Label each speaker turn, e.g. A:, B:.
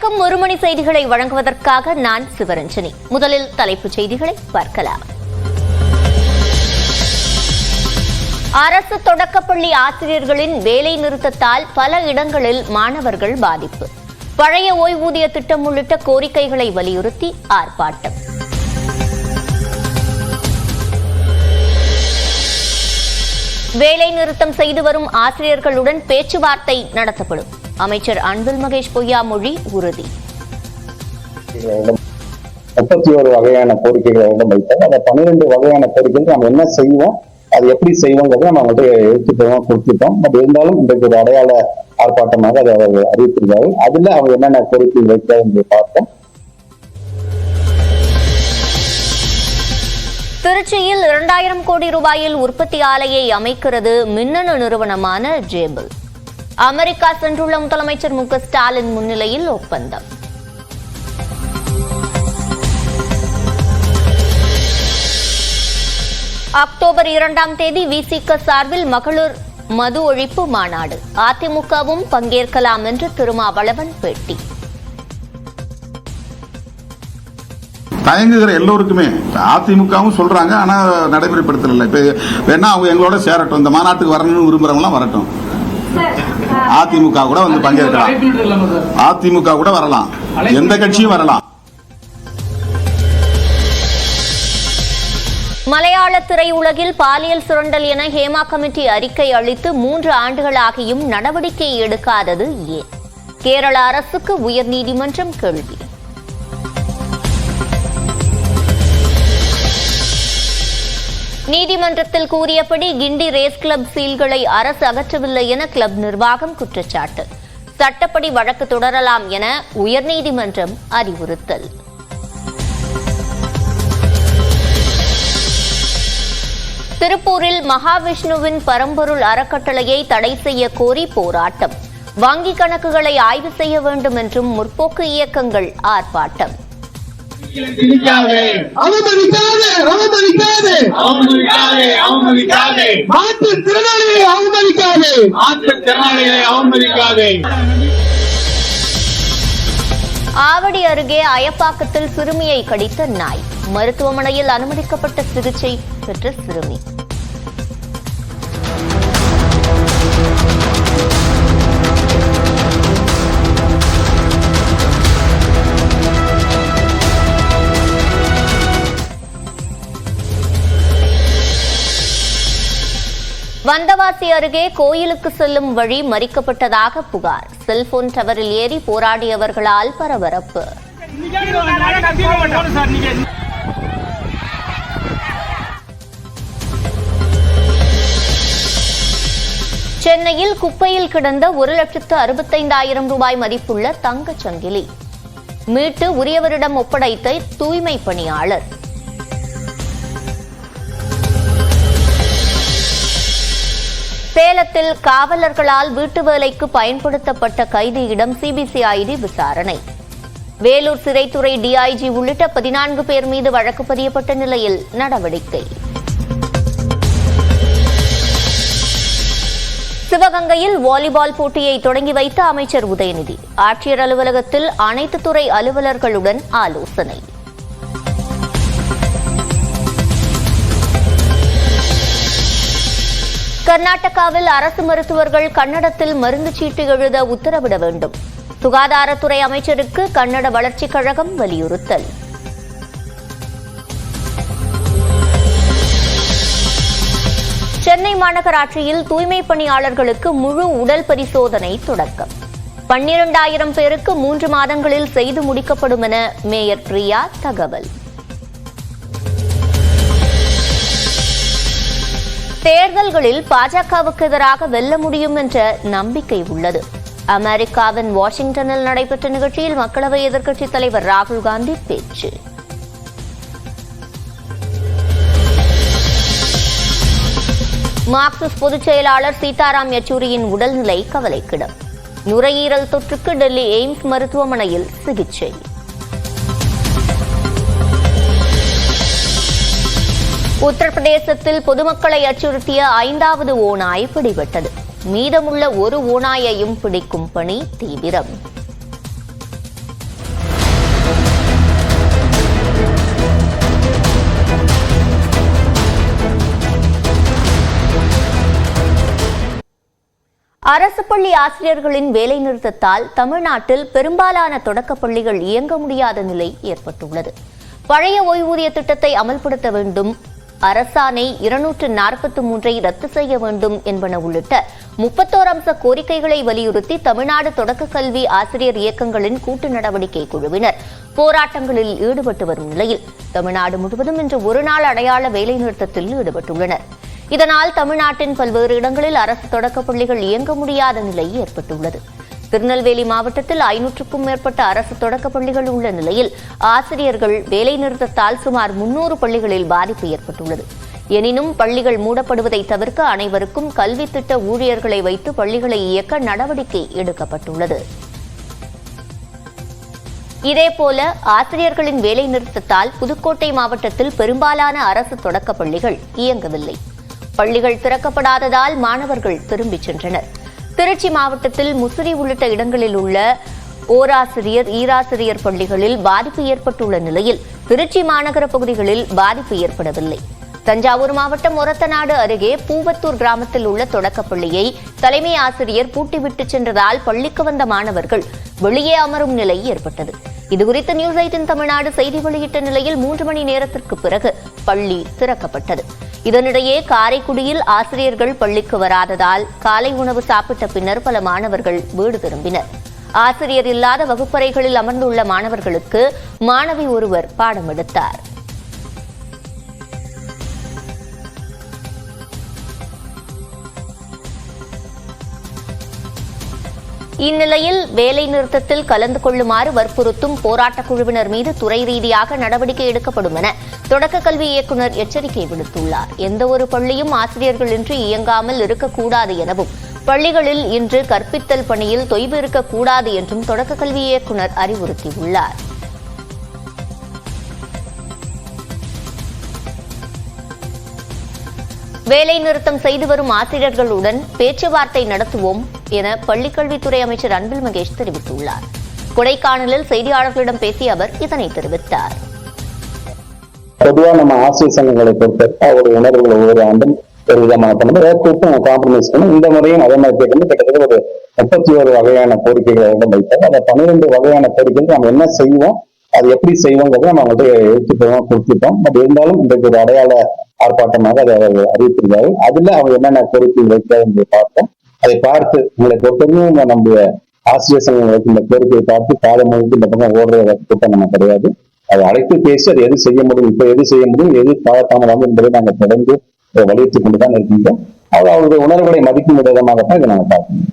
A: வணக்கம். ஒரு மணி செய்திகளை வழங்குவதற்காக நான் சிவரஞ்சனி. முதலில் தலைப்புச் செய்திகளை பார்க்கலாம். அரசு தொடக்கப்பள்ளி ஆசிரியர்களின் வேலை நிறுத்தத்தால் பல இடங்களில் மாணவர்கள் பாதிப்பு. பழைய ஓய்வூதிய திட்டம் உள்ளிட்ட கோரிக்கைகளை வலியுறுத்தி ஆர்ப்பாட்டம். வேலை நிறுத்தம் செய்து வரும் ஆசிரியர்களுடன் பேச்சுவார்த்தை நடத்தப்படும். அமைச்சர் அன்பில் மகேஷ் பொய்யாமொழி உறுதி.
B: 31 வகையான கோரிக்கைகளை வைத்தோம். அந்த 12 வகையான கோரிக்கைகள் நம்ம என்ன செய்வோம், அது எப்படி செய்வோங்கிறத நம்ம அவங்கள்ட்ட எடுத்துட்டோம், கொடுத்துட்டோம். பட் இருந்தாலும் இன்றைக்கு ஒரு அடையாள ஆர்ப்பாட்டமாக அதை அவர் அறிவித்திருக்காரு. அதுல அவர் என்னென்ன கோரிக்கை வைக்கிறார் என்று பார்த்தோம்.
A: திருச்சியில் 2000 கோடி ரூபாயில் உற்பத்தி ஆலையை அமைக்கிறது மின்னணு நிறுவனமான ஜேபிள். அமெரிக்கா சென்றுள்ள முதலமைச்சர் மு க ஸ்டாலின் முன்னிலையில் ஒப்பந்தம். அக்டோபர் 2ஆம் தேதி விசிக சார்பில் மகளிர் மது ஒழிப்பு மாநாடு. அதிமுகவும் பங்கேற்கலாம் என்று திருமாவளவன் பேட்டி.
C: தயங்குகிற எல்லோருக்குமே அதிமுகவும் சொல்றாங்க, ஆனா நடைமுறைப்படுத்தல. இப்ப வேணா அவங்க எங்களோட சேரட்டும், இந்த மாநாட்டுக்கு வரணும்னு விரும்புறவங்களாம் வரட்டும். அதிமுக கூட வந்து பங்கேற்கலாம், அதிமுக கூட வரலாம், எந்த கட்சியும் வரலாம்.
A: மலையாள திரையுலகில் பாலியல் சுரண்டல் என ஹேமா கமிட்டி அறிக்கை அளித்து 3 ஆண்டுகளாகியும் நடவடிக்கை எடுக்காதது ஏன்? கேரள அரசுக்கு உயர்நீதிமன்றம் கேள்வி. நீதிமன்றத்தில் கூறியபடி கிண்டி ரேஸ் கிளப் சீல்களை அரசு அகற்றவில்லை என கிளப் நிர்வாகம் குற்றச்சாட்டு. சட்டப்படி வழக்கு தொடரலாம் என உயர்நீதிமன்றம் அறிவுறுத்தல். திருப்பூரில் மகாவிஷ்ணுவின் பரம்பொருள் அறக்கட்டளையை தடை செய்ய கோரி போராட்டம். வங்கி கணக்குகளை ஆய்வு செய்ய வேண்டும் என்றும் முற்போக்கு இயக்கங்கள் ஆர்ப்பாட்டம். ஆவடி அருகே அயப்பாக்கத்தில் சிறுமியை கடித்த நாய். மருத்துவமனையில் அனுமதிக்கப்பட்ட சிகிச்சை பெற்ற சிறுமி. வந்தவாசி அருகே கோயிலுக்கு செல்லும் வழி மறிக்கப்பட்டதாக புகார். செல்போன் டவரில் ஏறி போராடியவர்களால் பரபரப்பு. சென்னையில் குப்பையில் கிடந்த 1,65,000 ரூபாய் மதிப்புள்ள தங்கச் சங்கிலி மீட்டு உரியவரிடம் ஒப்படைத்த தூய்மை பணியாளர். சேலத்தில் காவலர்களால் வீட்டு வேலைக்கு பயன்படுத்தப்பட்ட கைதியிடம் சிபிசிஐடி விசாரணை. வேலூர் சிறைத்துறை டிஐஜி உள்ளிட்ட 14 பேர் மீது வழக்கு பதியப்பட்ட நிலையில் நடவடிக்கை. சிவகங்கையில் வாலிபால் போட்டியை தொடங்கி வைத்த அமைச்சர் உதயநிதி. ஆட்சியர் அலுவலகத்தில் அனைத்து துறை அலுவலர்களுடன் ஆலோசனை. கர்நாடகாவில் அரசு மருத்துவர்கள் கன்னடத்தில் மருந்து சீட்டு எழுத உத்தரவிட வேண்டும். சுகாதாரத்துறை அமைச்சருக்கு கன்னட வளர்ச்சிக் கழகம் வலியுறுத்தல். சென்னை மாநகராட்சியில் தூய்மை பணியாளர்களுக்கு முழு உடல் பரிசோதனை தொடக்கம். 12,000 பேருக்கு 3 மாதங்களில் செய்து முடிக்கப்படும் என மேயர் பிரியா தகவல். தேர்தல்களில் பாஜகவுக்கு எதிராக வெல்ல முடியும் என்ற நம்பிக்கை உள்ளது. அமெரிக்காவின் வாஷிங்டனில் நடைபெற்ற நிகழ்ச்சியில் மக்களவை எதிர்க்கட்சித் தலைவர் ராகுல் காந்தி பேச்சு. மார்க்சிஸ்ட் பொதுச் செயலாளர் சீதாராம் யெச்சூரியின் உடல்நிலை கவலைக்கிடம். நுரையீரல் தொற்றுக்கு டெல்லி எய்ம்ஸ் மருத்துவமனையில் சிகிச்சை. உத்தரப்பிரதேசத்தில் பொதுமக்களை அச்சுறுத்திய 5வது ஓநாய் பிடிபட்டது. மீதமுள்ள ஒரு ஓநாயையும் பிடிக்கும் பணி தீவிரம். அரசு பள்ளி ஆசிரியர்களின் வேலைநிறுத்தத்தால் தமிழ்நாட்டில் பெரும்பாலான தொடக்கப் பள்ளிகள் இயங்க முடியாத நிலை ஏற்பட்டுள்ளது. பழைய ஓய்வூதிய திட்டத்தை அமல்படுத்த வேண்டும், அரசாணை 243 ரத்து செய்ய வேண்டும் என்பன உள்ளிட்ட 31 அம்ச கோரிக்கைகளை வலியுறுத்தி தமிழ்நாடு தொடக்க கல்வி ஆசிரியர் இயக்கங்களின் கூட்டு நடவடிக்கை குழுவினர் போராட்டங்களில் ஈடுபட்டு வரும் நிலையில் தமிழ்நாடு முழுவதும் இன்று ஒருநாள் அடையாள வேலைநிறுத்தத்தில் ஈடுபட்டுள்ளனர். இதனால் தமிழ்நாட்டின் பல்வேறு இடங்களில் அரசு தொடக்கப் பள்ளிகள் இயங்க முடியாத நிலை ஏற்பட்டுள்ளது. திருநெல்வேலி மாவட்டத்தில் 500க்கும் மேற்பட்ட அரசு தொடக்கப் பள்ளிகள் உள்ள நிலையில் ஆசிரியர்கள் வேலைநிறுத்தத்தால் சுமார் 300 பள்ளிகளில் பாதிப்பு ஏற்பட்டுள்ளது. எனினும் பள்ளிகள் மூடப்படுவதை தவிர்க்க அனைவருக்கும் கல்வி திட்ட ஊழியர்களை வைத்து பள்ளிகளை இயக்க நடவடிக்கை எடுக்கப்பட்டுள்ளது. இதேபோல ஆசிரியர்களின் வேலைநிறுத்தத்தால் புதுக்கோட்டை மாவட்டத்தில் பெரும்பாலான அரசு தொடக்கப் பள்ளிகள் இயங்கவில்லை. பள்ளிகள் திறக்கப்படாததால் மாணவர்கள் திரும்பிச் சென்றனர். திருச்சி மாவட்டத்தில் முசிறி உள்ளிட்ட இடங்களில் உள்ள ஓராசிரியர், ஈராசிரியர் பள்ளிகளில் பாதிப்பு ஏற்பட்டுள்ள நிலையில் திருச்சி மாநகர பகுதிகளில் பாதிப்பு ஏற்படவில்லை. தஞ்சாவூர் மாவட்டம் ஒரத்தநாடு அருகே பூவத்தூர் கிராமத்தில் உள்ள தொடக்கப்பள்ளியை தலைமை ஆசிரியர் பூட்டிவிட்டு சென்றதால் பள்ளிக்கு வந்த மாணவர்கள் வெளியே அமரும் நிலை ஏற்பட்டது. இதுகுறித்து நியூஸ் 18 தமிழ்நாடு செய்தி வெளியிட்ட நிலையில் 3 மணி நேரத்திற்கு பிறகு பள்ளி திறக்கப்பட்டது. இதனிடையே காரைக்குடியில் ஆசிரியர்கள் பள்ளிக்கு வராததால் காலை உணவு சாப்பிட்ட பின்னர் பல மாணவர்கள் வீடு திரும்பினர். ஆசிரியர் இல்லாத வகுப்பறைகளில் அமர்ந்துள்ள மாணவர்களுக்கு மாணவி ஒருவர் பாடம் எடுத்தார். இந்நிலையில் வேலை நிறுத்தத்தில் கலந்து கொள்ளுமாறு வற்புறுத்தும் போராட்டக் குழுவினர் மீது துறை ரீதியாக நடவடிக்கை எடுக்கப்படும் என தொடக்க கல்வி இயக்குநர் எச்சரிக்கை விடுத்துள்ளார். எந்தவொரு பள்ளியும் ஆசிரியர்கள் இன்றி இயங்காமல் இருக்கக்கூடாது எனவும் பள்ளிகளில் இன்று கற்பித்தல் பணியில் தொய்வு இருக்கக்கூடாது என்றும் தொடக்க கல்வி இயக்குநர் அறிவுறுத்தியுள்ளார். வேலை நிறுத்தம் செய்து வரும் ஆசிரியர்களுடன் பேச்சுவார்த்தை நடத்துவோம் என பள்ளிக்கல்வித்துறை அமைச்சர் அன்பில் மகேஷ் தெரிவித்துள்ளார். கொடைக்கானலில் செய்தியாளர்களிடம் பேசிய அவர் இதனை தெரிவித்தார்.
B: பொதுவாக நம்ம ஆசிரியர் சங்கங்களை பொறுத்த ஒரு உணர்வுகள் ஒவ்வொரு ஆண்டும் ஒரு விதமான கூட்டம் காம்ப்ரமைஸ் பண்ணி இந்த முறையும் அதே மாதிரி கேட்டு கிட்டத்தட்ட ஒரு 31 வகையான கோரிக்கைகளை வைத்தார். அந்த 12 வகையான கோரிக்கைகள் நம்ம என்ன செய்வோம், அது எப்படி செய்வோங்கிறத நம்ம அவங்கள்ட்ட எடுத்துட்டோம் கொடுத்துட்டோம். பட் இருந்தாலும் இன்றைக்கு ஒரு அடையாள ஆர்ப்பாட்டமாக அதை அவர் அறிவித்திருக்காரு. அதுல அவங்க என்னென்ன கோரிக்கை வைக்கிறாங்க பார்த்தோம். அதை பார்த்து உங்களை பொறுத்தவரையும் நம்முடைய ஆசிரியர் சங்கங்கள் வைக்கின்ற கோரிக்கையை பார்த்து காலை முழுக்க இந்த பக்கம் ஓடுற கூட்டம் நம்ம கிடையாது. அதை அழைத்து பேசி அது எது செய்ய முடியும், இப்ப எது செய்ய முடியும், எது காலத்தாமதம் என்பதை நாங்கள் தொடர்ந்து வலியுறுத்திக் கொண்டுதான் இருக்கின்றோம். அவருடைய உணர்வுகளை மதிக்கும் விதமாகத்தான் இதை நாங்கள் பார்க்கணும்.